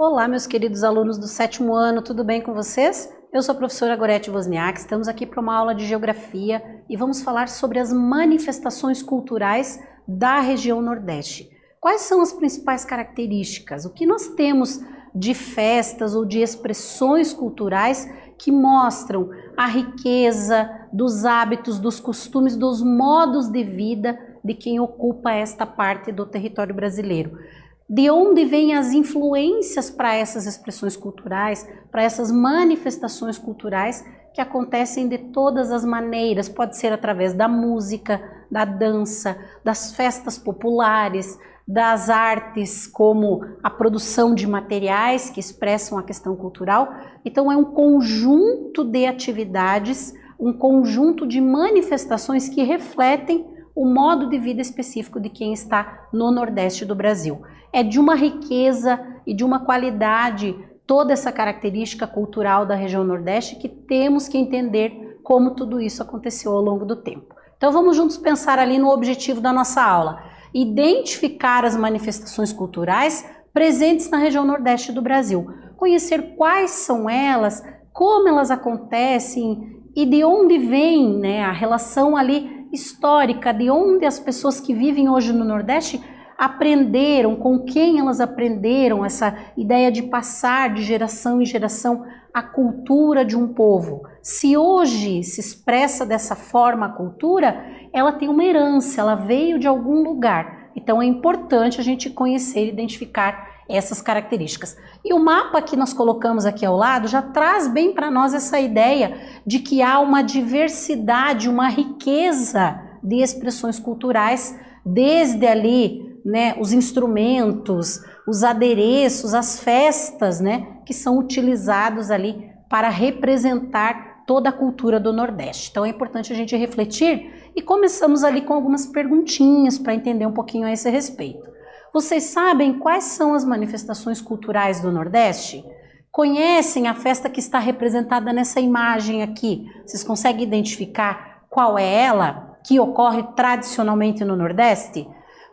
Olá, meus queridos alunos do 7º ano, tudo bem com vocês? Eu sou a professora Gorete Wozniak, estamos aqui para uma aula de Geografia e vamos falar sobre as manifestações culturais da região Nordeste. Quais são as principais características? O que nós temos de festas ou de expressões culturais que mostram a riqueza dos hábitos, dos costumes, dos modos de vida de quem ocupa esta parte do território brasileiro? De onde vêm as influências para essas expressões culturais, para essas manifestações culturais que acontecem de todas as maneiras, pode ser através da música, da dança, das festas populares, das artes, como a produção de materiais que expressam a questão cultural. Então é um conjunto de atividades, um conjunto de manifestações que refletem o modo de vida específico de quem está no Nordeste do Brasil. É de uma riqueza e de uma qualidade toda essa característica cultural da região Nordeste que temos que entender como tudo isso aconteceu ao longo do tempo. Então vamos juntos pensar ali no objetivo da nossa aula. Identificar as manifestações culturais presentes na região Nordeste do Brasil. Conhecer quais são elas, como elas acontecem e de onde vem, né, a relação ali histórica, de onde as pessoas que vivem hoje no Nordeste aprenderam, com quem elas aprenderam essa ideia de passar de geração em geração a cultura de um povo. Se hoje se expressa dessa forma a cultura, ela tem uma herança, ela veio de algum lugar. Então é importante a gente conhecer e identificar essas características. E o mapa que nós colocamos aqui ao lado já traz bem para nós essa ideia de que há uma diversidade, uma riqueza de expressões culturais, desde ali, né, os instrumentos, os adereços, as festas, né, que são utilizados ali para representar toda a cultura do Nordeste. Então é importante a gente refletir e começamos ali com algumas perguntinhas para entender um pouquinho a esse respeito. Vocês sabem quais são as manifestações culturais do Nordeste? Conhecem a festa que está representada nessa imagem aqui? Vocês conseguem identificar qual é ela, que ocorre tradicionalmente no Nordeste?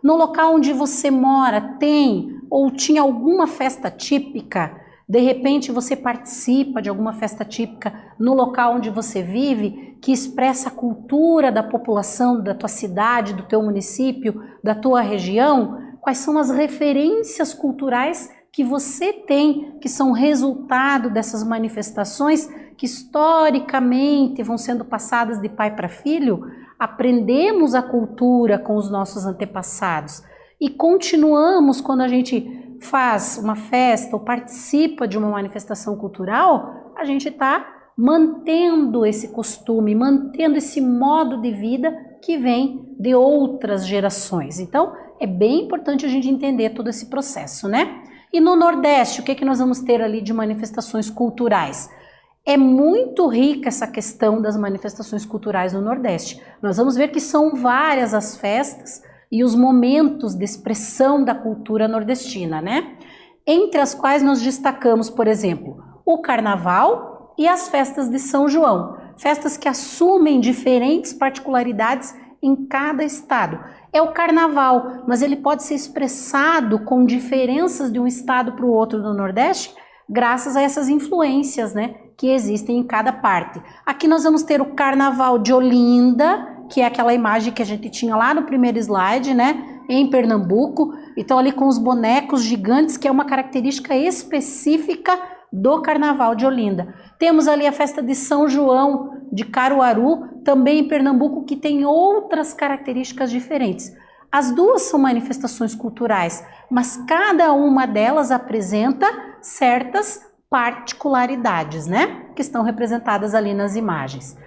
No local onde você mora, tem ou tinha alguma festa típica? De repente você participa de alguma festa típica no local onde você vive, que expressa a cultura da população da tua cidade, do teu município, da tua região? Quais são as referências culturais que você tem, que são resultado dessas manifestações que historicamente vão sendo passadas de pai para filho? Aprendemos a cultura com os nossos antepassados e continuamos quando a gente faz uma festa ou participa de uma manifestação cultural, a gente está mantendo esse costume, mantendo esse modo de vida que vem de outras gerações. Então, é bem importante a gente entender todo esse processo, né? E no Nordeste, o que nós vamos ter ali de manifestações culturais? É muito rica essa questão das manifestações culturais no Nordeste. Nós vamos ver que são várias as festas e os momentos de expressão da cultura nordestina, né? Entre as quais nós destacamos, por exemplo, o Carnaval e as festas de São João. Festas que assumem diferentes particularidades em cada estado. É o Carnaval, mas ele pode ser expressado com diferenças de um estado para o outro no Nordeste, graças a essas influências, né, que existem em cada parte. Aqui nós vamos ter o Carnaval de Olinda, que é aquela imagem que a gente tinha lá no primeiro slide, né, em Pernambuco. Então ali com os bonecos gigantes, que é uma característica específica do Carnaval de Olinda. Temos ali a festa de São João de Caruaru, também em Pernambuco, que tem outras características diferentes. As duas são manifestações culturais, mas cada uma delas apresenta certas particularidades, né? Que estão representadas ali nas imagens.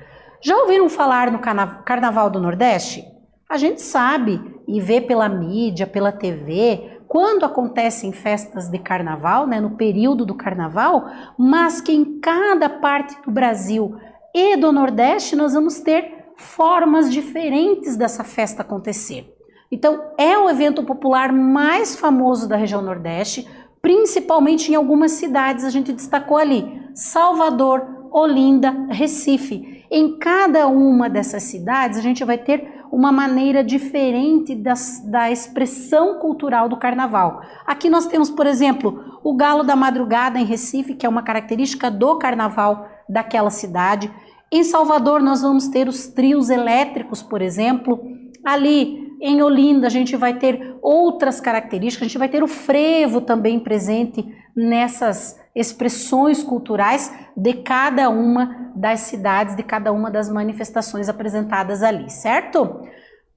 Já ouviram falar no Carnaval do Nordeste? A gente sabe e vê pela mídia, pela TV, quando acontecem festas de carnaval, né, no período do carnaval, mas que em cada parte do Brasil e do Nordeste nós vamos ter formas diferentes dessa festa acontecer. Então é o evento popular mais famoso da região Nordeste, principalmente em algumas cidades, a gente destacou ali, Salvador, Olinda, Recife. Em cada uma dessas cidades a gente vai ter uma maneira diferente da expressão cultural do carnaval. Aqui nós temos, por exemplo, o Galo da Madrugada em Recife, que é uma característica do carnaval daquela cidade. Em Salvador nós vamos ter os trios elétricos, por exemplo. Ali em Olinda a gente vai ter outras características, a gente vai ter o frevo também presente nessas expressões culturais de cada uma das cidades, de cada uma das manifestações apresentadas ali, certo?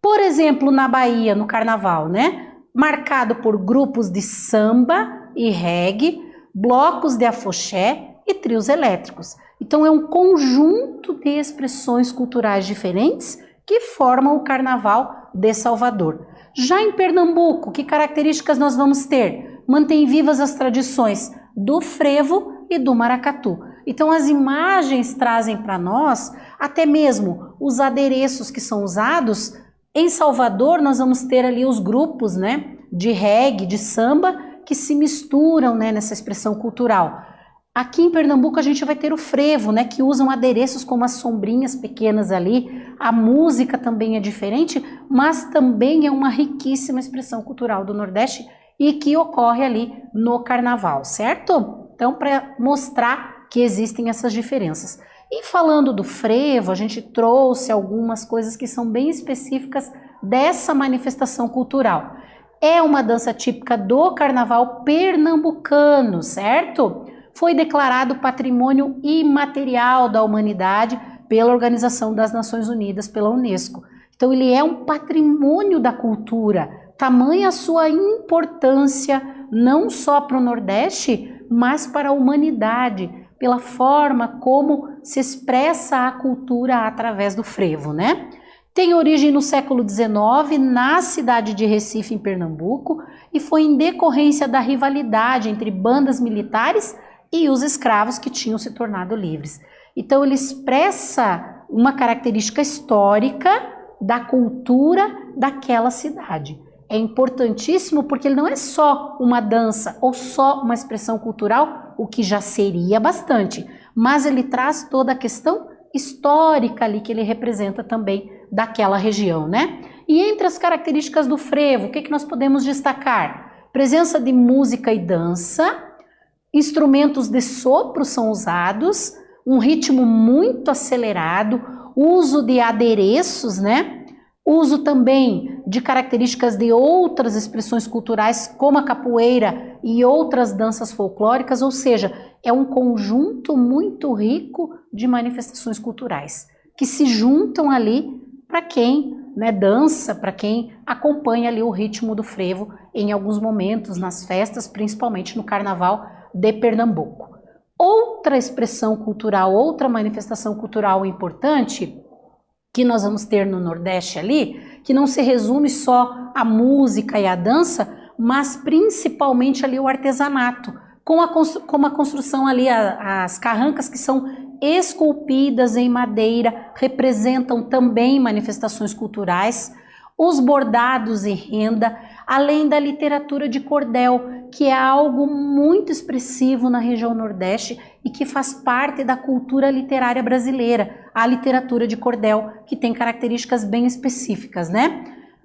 Por exemplo, na Bahia, no carnaval, né? Marcado por grupos de samba e reggae, blocos de afoxé e trios elétricos. Então é um conjunto de expressões culturais diferentes que formam o Carnaval de Salvador. Já em Pernambuco, que características nós vamos ter? Mantém vivas as tradições do frevo e do maracatu. Então as imagens trazem para nós até mesmo os adereços que são usados. Em Salvador nós vamos ter ali os grupos, né, de reggae, de samba, que se misturam, né, nessa expressão cultural. Aqui em Pernambuco a gente vai ter o frevo, né, que usam adereços como as sombrinhas pequenas ali. A música também é diferente, mas também é uma riquíssima expressão cultural do Nordeste e que ocorre ali no Carnaval, certo? Então, para mostrar que existem essas diferenças. E falando do frevo, a gente trouxe algumas coisas que são bem específicas dessa manifestação cultural. É uma dança típica do Carnaval pernambucano, certo? Foi declarado Patrimônio Imaterial da Humanidade pela Organização das Nações Unidas, pela Unesco. Então ele é um patrimônio da cultura, tamanha a sua importância não só para o Nordeste, mas para a humanidade, pela forma como se expressa a cultura através do frevo, né? Tem origem no século XIX, na cidade de Recife, em Pernambuco, e foi em decorrência da rivalidade entre bandas militares e os escravos que tinham se tornado livres. Então ele expressa uma característica histórica da cultura daquela cidade. É importantíssimo porque ele não é só uma dança ou só uma expressão cultural, o que já seria bastante, mas ele traz toda a questão histórica ali que ele representa também daquela região, né? E entre as características do frevo, o que nós podemos destacar? Presença de música e dança, instrumentos de sopro são usados, um ritmo muito acelerado, uso de adereços, né? Uso também de características de outras expressões culturais, como a capoeira e outras danças folclóricas, ou seja, é um conjunto muito rico de manifestações culturais que se juntam ali para quem, né, dança, para quem acompanha ali o ritmo do frevo em alguns momentos nas festas, principalmente no Carnaval de Pernambuco. Outra expressão cultural, outra manifestação cultural importante que nós vamos ter no Nordeste ali, que não se resume só à música e à dança, mas principalmente ali o artesanato, com a construção ali, as carrancas que são esculpidas em madeira, representam também manifestações culturais, os bordados e renda, além da literatura de cordel, que é algo muito expressivo na região Nordeste e que faz parte da cultura literária brasileira, a literatura de cordel, que tem características bem específicas, né?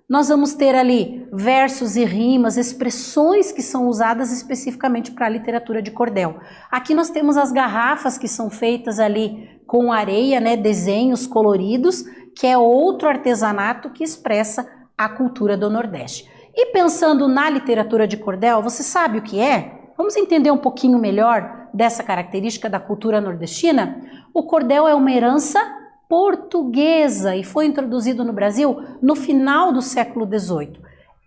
Nós vamos ter ali versos e rimas, expressões que são usadas especificamente para a literatura de cordel. Aqui nós temos as garrafas que são feitas ali com areia, né, desenhos coloridos, que é outro artesanato que expressa a cultura do Nordeste. E pensando na literatura de cordel, você sabe o que é? Vamos entender um pouquinho melhor dessa característica da cultura nordestina? O cordel é uma herança portuguesa e foi introduzido no Brasil no final do século XVIII.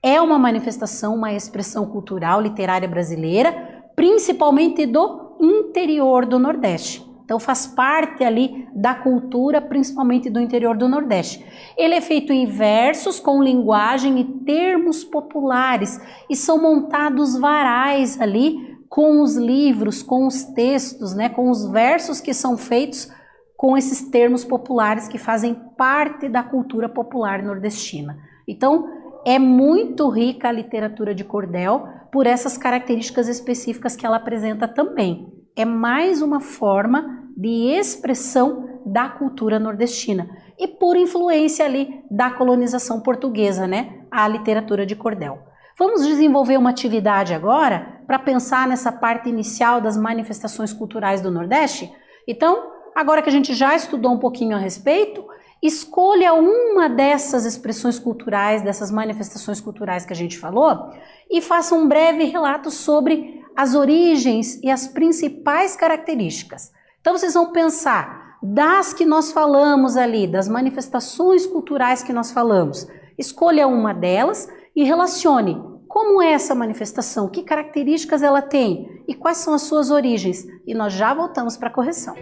É uma manifestação, uma expressão cultural literária brasileira, principalmente do interior do Nordeste. Então faz parte ali da cultura, principalmente do interior do Nordeste. Ele é feito em versos com linguagem e termos populares e são montados varais ali com os livros, com os textos, né, com os versos que são feitos com esses termos populares que fazem parte da cultura popular nordestina. Então é muito rica a literatura de cordel por essas características específicas que ela apresenta também. É mais uma forma de expressão da cultura nordestina e por influência ali da colonização portuguesa, né? A literatura de cordel. Vamos desenvolver uma atividade agora para pensar nessa parte inicial das manifestações culturais do Nordeste? Então, agora que a gente já estudou um pouquinho a respeito, escolha uma dessas expressões culturais, dessas manifestações culturais que a gente falou e faça um breve relato sobre as origens e as principais características. Então vocês vão pensar das que nós falamos ali, das manifestações culturais que nós falamos. Escolha uma delas e relacione como é essa manifestação, que características ela tem e quais são as suas origens. E nós já voltamos para a correção.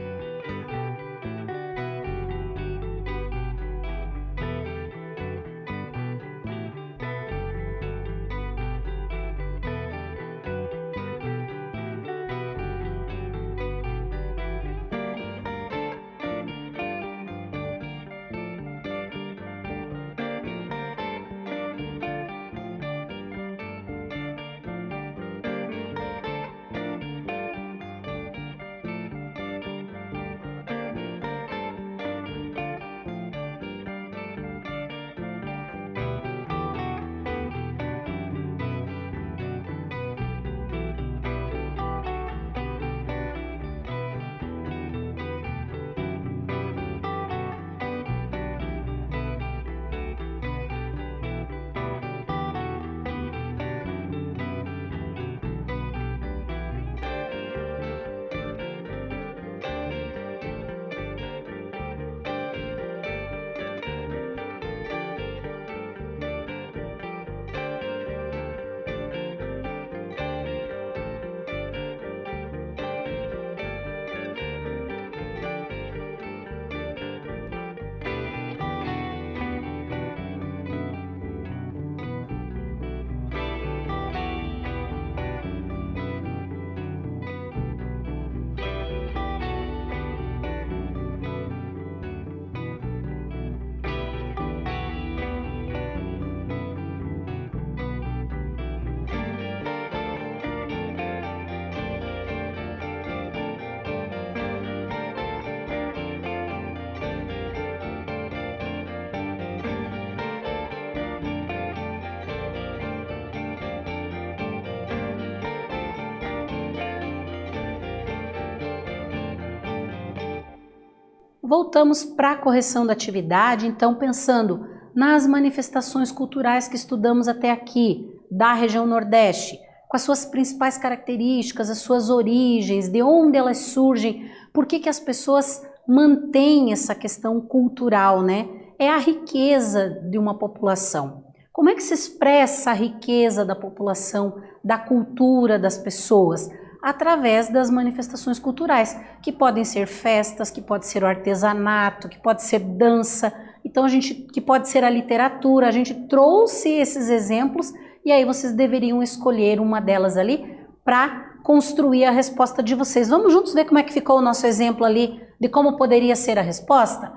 Voltamos para a correção da atividade, então pensando nas manifestações culturais que estudamos até aqui, da região Nordeste, com as suas principais características, as suas origens, de onde elas surgem, por que as pessoas mantêm essa questão cultural, né? É a riqueza de uma população. Como é que se expressa a riqueza da população, da cultura das pessoas? Através das manifestações culturais, que podem ser festas, que pode ser o artesanato, que pode ser dança, então que pode ser a literatura. A gente trouxe esses exemplos e aí vocês deveriam escolher uma delas ali para construir a resposta de vocês. Vamos juntos ver como é que ficou o nosso exemplo ali de como poderia ser a resposta?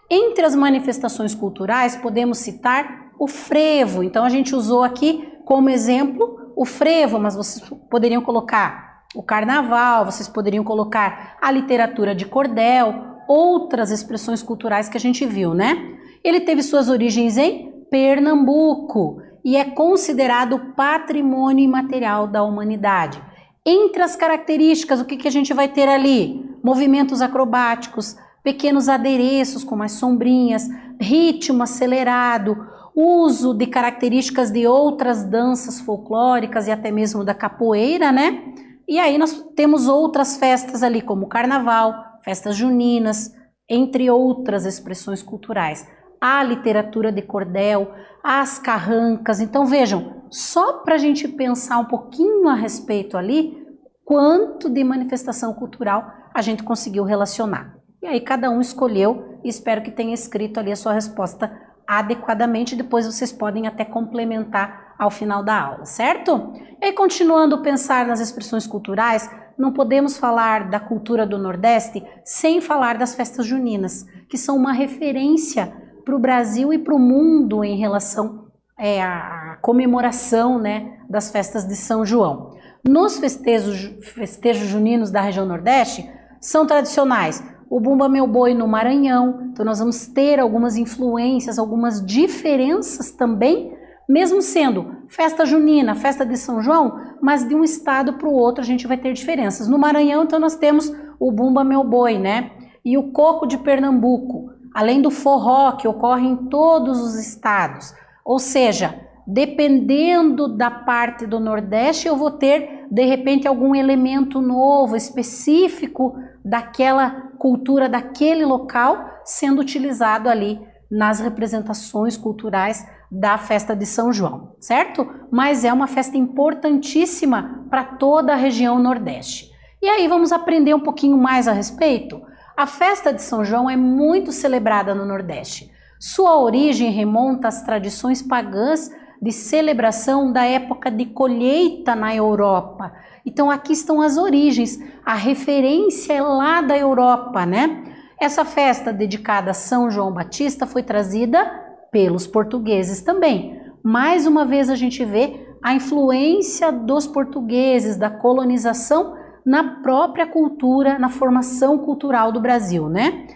Entre as manifestações culturais podemos citar o frevo, então a gente usou aqui como exemplo o frevo, mas vocês poderiam colocar o carnaval, vocês poderiam colocar a literatura de cordel, outras expressões culturais que a gente viu, né? Ele teve suas origens em Pernambuco e é considerado patrimônio imaterial da humanidade. Entre as características, o que a gente vai ter ali? Movimentos acrobáticos, pequenos adereços como as sombrinhas, ritmo acelerado, uso de características de outras danças folclóricas e até mesmo da capoeira, né? E aí nós temos outras festas ali, como o carnaval, festas juninas, entre outras expressões culturais. A literatura de cordel, as carrancas. Então vejam, só para a gente pensar um pouquinho a respeito ali, quanto de manifestação cultural a gente conseguiu relacionar. E aí cada um escolheu e espero que tenha escrito ali a sua resposta adequadamente, depois vocês podem até complementar ao final da aula, certo? E continuando a pensar nas expressões culturais, não podemos falar da cultura do Nordeste sem falar das festas juninas, que são uma referência para o Brasil e para o mundo em relação à comemoração, né, das festas de São João. Nos festejos juninos da região Nordeste, são tradicionais o Bumba Meu Boi no Maranhão. Então nós vamos ter algumas influências, algumas diferenças também, mesmo sendo festa junina, festa de São João, mas de um estado para o outro a gente vai ter diferenças. No Maranhão, então, nós temos o Bumba Meu Boi, né? E o coco de Pernambuco, além do forró, que ocorre em todos os estados. Ou seja, dependendo da parte do Nordeste, eu vou ter, de repente, algum elemento novo, específico daquela cultura, daquele local, sendo utilizado ali nas representações culturais da festa de São João, certo? Mas é uma festa importantíssima para toda a região Nordeste. E aí vamos aprender um pouquinho mais a respeito? A festa de São João é muito celebrada no Nordeste. Sua origem remonta às tradições pagãs de celebração da época de colheita na Europa. Então aqui estão as origens, a referência é lá da Europa, né? Essa festa dedicada a São João Batista foi trazida pelos portugueses também. Mais uma vez a gente vê a influência dos portugueses, da colonização na própria cultura, na formação cultural do Brasil, né?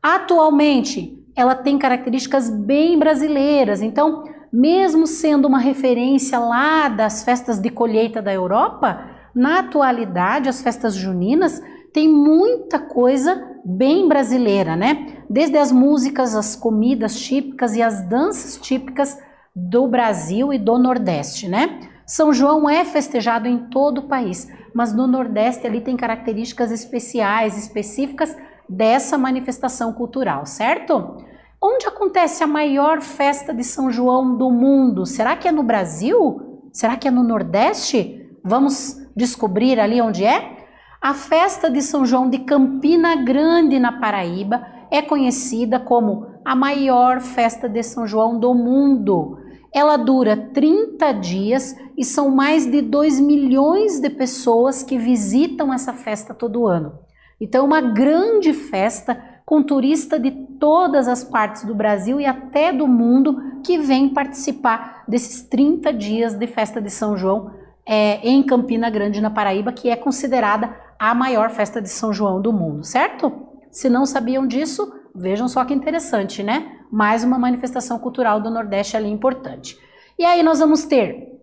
Atualmente, ela tem características bem brasileiras, então, mesmo sendo uma referência lá das festas de colheita da Europa, na atualidade, as festas juninas têm muita coisa bem brasileira, né? Desde as músicas, as comidas típicas e as danças típicas do Brasil e do Nordeste, né? São João é festejado em todo o país, mas no Nordeste ali tem características especiais, específicas dessa manifestação cultural, certo? Onde acontece a maior festa de São João do mundo? Será que é no Brasil? Será que é no Nordeste? Vamos descobrir ali onde é? A festa de São João de Campina Grande, na Paraíba, é conhecida como a maior festa de São João do mundo. Ela dura 30 dias e são mais de 2 milhões de pessoas que visitam essa festa todo ano. Então, uma grande festa com turista de todas as partes do Brasil e até do mundo que vem participar desses 30 dias de festa de São João em Campina Grande, na Paraíba, que é considerada a maior festa de São João do mundo, certo? Se não sabiam disso, vejam só que interessante, né? Mais uma manifestação cultural do Nordeste ali importante. E aí nós vamos ter,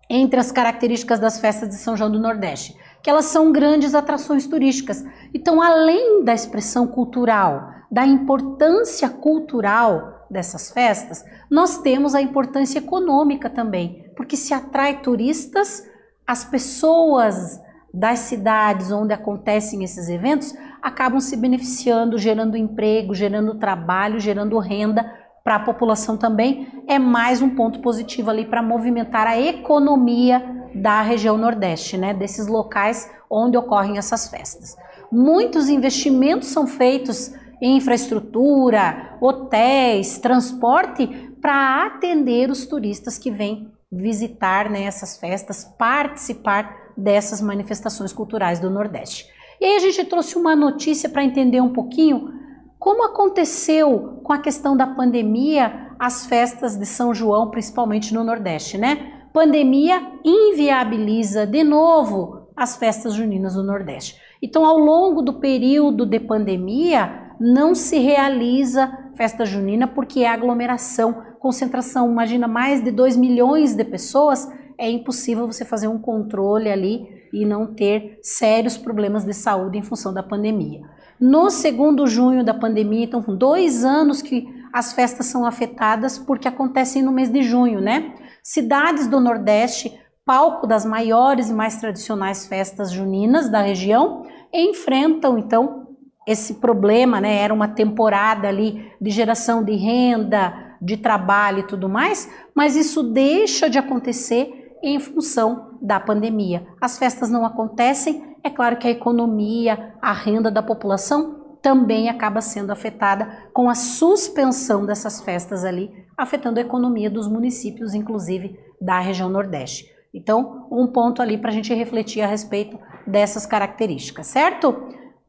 entre as características das festas de São João do Nordeste, que elas são grandes atrações turísticas. Então, além da expressão cultural, da importância cultural dessas festas, nós temos a importância econômica também, porque se atrai turistas, as pessoas das cidades onde acontecem esses eventos acabam se beneficiando, gerando emprego, gerando trabalho, gerando renda para a população também. É mais um ponto positivo ali para movimentar a economia da região Nordeste, né? Desses locais onde ocorrem essas festas. Muitos investimentos são feitos em infraestrutura, hotéis, transporte para atender os turistas que vêm visitar, né, essas festas, participar dessas manifestações culturais do Nordeste. E aí a gente trouxe uma notícia para entender um pouquinho como aconteceu com a questão da pandemia as festas de São João, principalmente no Nordeste, né? Pandemia inviabiliza de novo as festas juninas do Nordeste. Então, ao longo do período de pandemia, não se realiza festa junina porque é aglomeração, concentração. Imagina, mais de 2 milhões de pessoas, é impossível você fazer um controle ali e não ter sérios problemas de saúde em função da pandemia. No segundo junho da pandemia, então, 2 anos que as festas são afetadas porque acontecem no mês de junho, né? Cidades do Nordeste, palco das maiores e mais tradicionais festas juninas da região, enfrentam, então, esse problema, né? Era uma temporada ali de geração de renda, de trabalho e tudo mais, mas isso deixa de acontecer em função da pandemia. As festas não acontecem, é claro que a economia, a renda da população também acaba sendo afetada com a suspensão dessas festas ali, afetando a economia dos municípios, inclusive da região Nordeste. Então, um ponto ali para a gente refletir a respeito dessas características, certo?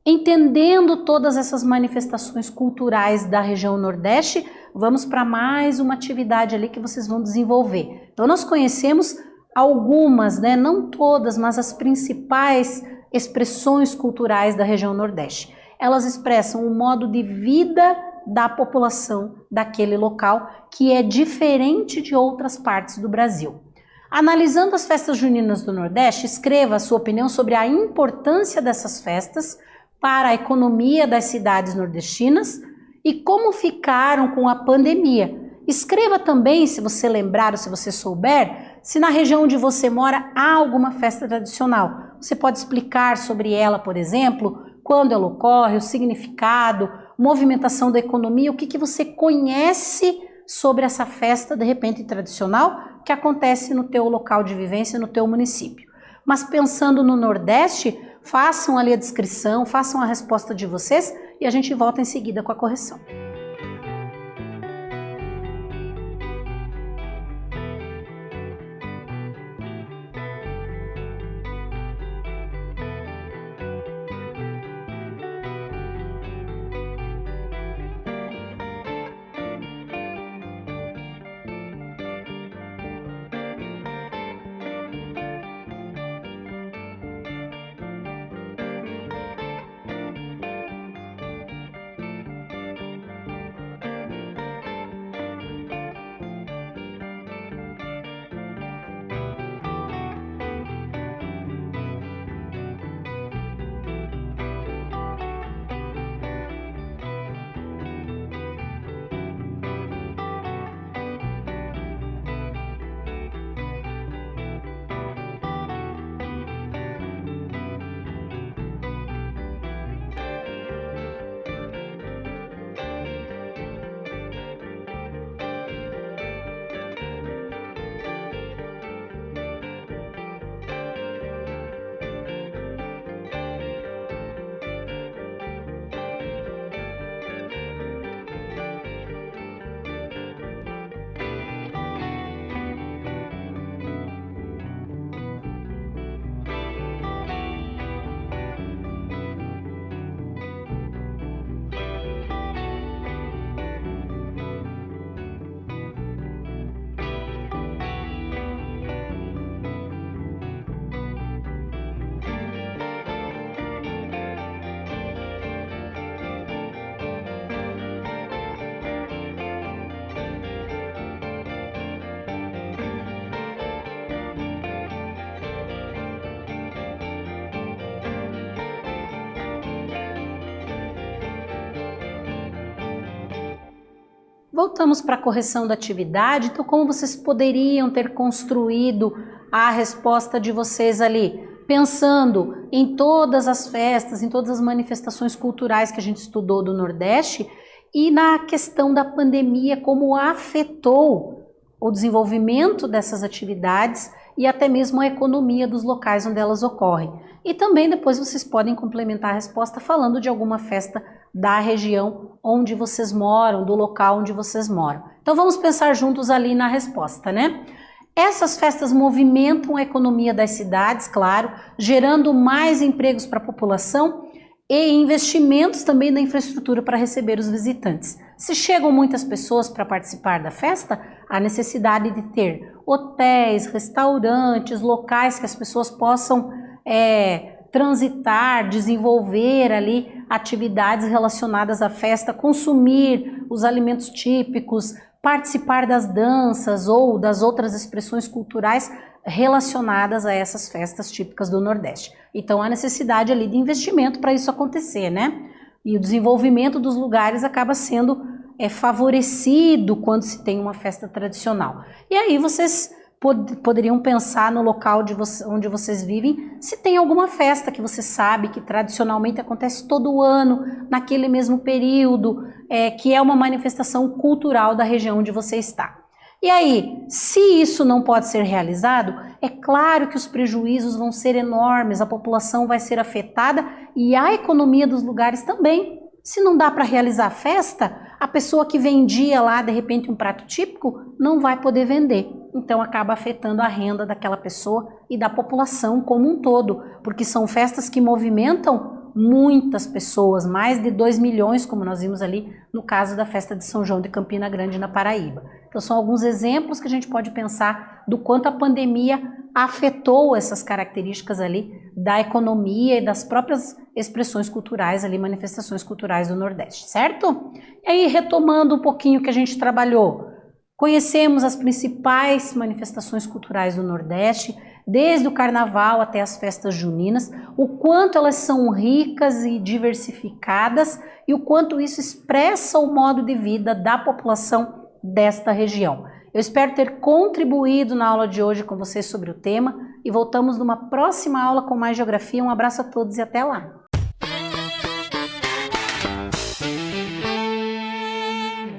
Entendendo todas essas manifestações culturais da região Nordeste, vamos para mais uma atividade ali que vocês vão desenvolver. Então, nós conhecemos algumas, né, não todas, mas as principais expressões culturais da região Nordeste. elas expressam o modo de vida da população daquele local, que é diferente de outras partes do Brasil. Analisando as festas juninas do Nordeste, escreva a sua opinião sobre a importância dessas festas para a economia das cidades nordestinas e como ficaram com a pandemia. Escreva também, se você lembrar ou se você souber, se na região onde você mora há alguma festa tradicional. Você pode explicar sobre ela, por exemplo, quando ela ocorre, o significado, movimentação da economia, o que você conhece sobre essa festa, de repente, tradicional, que acontece no teu local de vivência, no teu município. Mas pensando no Nordeste, façam ali a descrição, façam a resposta de vocês e a gente volta em seguida com a correção. Voltamos para a correção da atividade. Então, como vocês poderiam ter construído a resposta de vocês ali? Pensando em todas as festas, em todas as manifestações culturais que a gente estudou do Nordeste e na questão da pandemia, como afetou o desenvolvimento dessas atividades e até mesmo a economia dos locais onde elas ocorrem. E também depois vocês podem complementar a resposta falando de alguma festa da região onde vocês moram, do local onde vocês moram. Então vamos pensar juntos ali na resposta, né? Essas festas movimentam a economia das cidades, claro, gerando mais empregos para a população e investimentos também na infraestrutura para receber os visitantes. Se chegam muitas pessoas para participar da festa, há necessidade de ter hotéis, restaurantes, locais que as pessoas possam transitar, desenvolver ali atividades relacionadas à festa, consumir os alimentos típicos, participar das danças ou das outras expressões culturais relacionadas a essas festas típicas do Nordeste. Então há necessidade ali de investimento para isso acontecer, né? E o desenvolvimento dos lugares acaba sendo favorecido quando se tem uma festa tradicional. E aí vocês poderiam pensar no local onde vocês vivem, se tem alguma festa que você sabe que tradicionalmente acontece todo ano, naquele mesmo período, que é uma manifestação cultural da região onde você está. E aí, se isso não pode ser realizado, é claro que os prejuízos vão ser enormes, a população vai ser afetada e a economia dos lugares também. Se não dá para realizar a festa, a pessoa que vendia lá, de repente, um prato típico, não vai poder vender. Então acaba afetando a renda daquela pessoa e da população como um todo, porque são festas que movimentam muitas pessoas, mais de 2 milhões, como nós vimos ali no caso da festa de São João de Campina Grande, na Paraíba. Então são alguns exemplos que a gente pode pensar do quanto a pandemia afetou essas características ali da economia e das próprias expressões culturais ali, manifestações culturais do Nordeste, certo? E aí, retomando um pouquinho o que a gente trabalhou, conhecemos as principais manifestações culturais do Nordeste, desde o Carnaval até as festas juninas, o quanto elas são ricas e diversificadas e o quanto isso expressa o modo de vida da população desta região. Eu espero ter contribuído na aula de hoje com vocês sobre o tema e voltamos numa próxima aula com mais geografia. Um abraço a todos e até lá!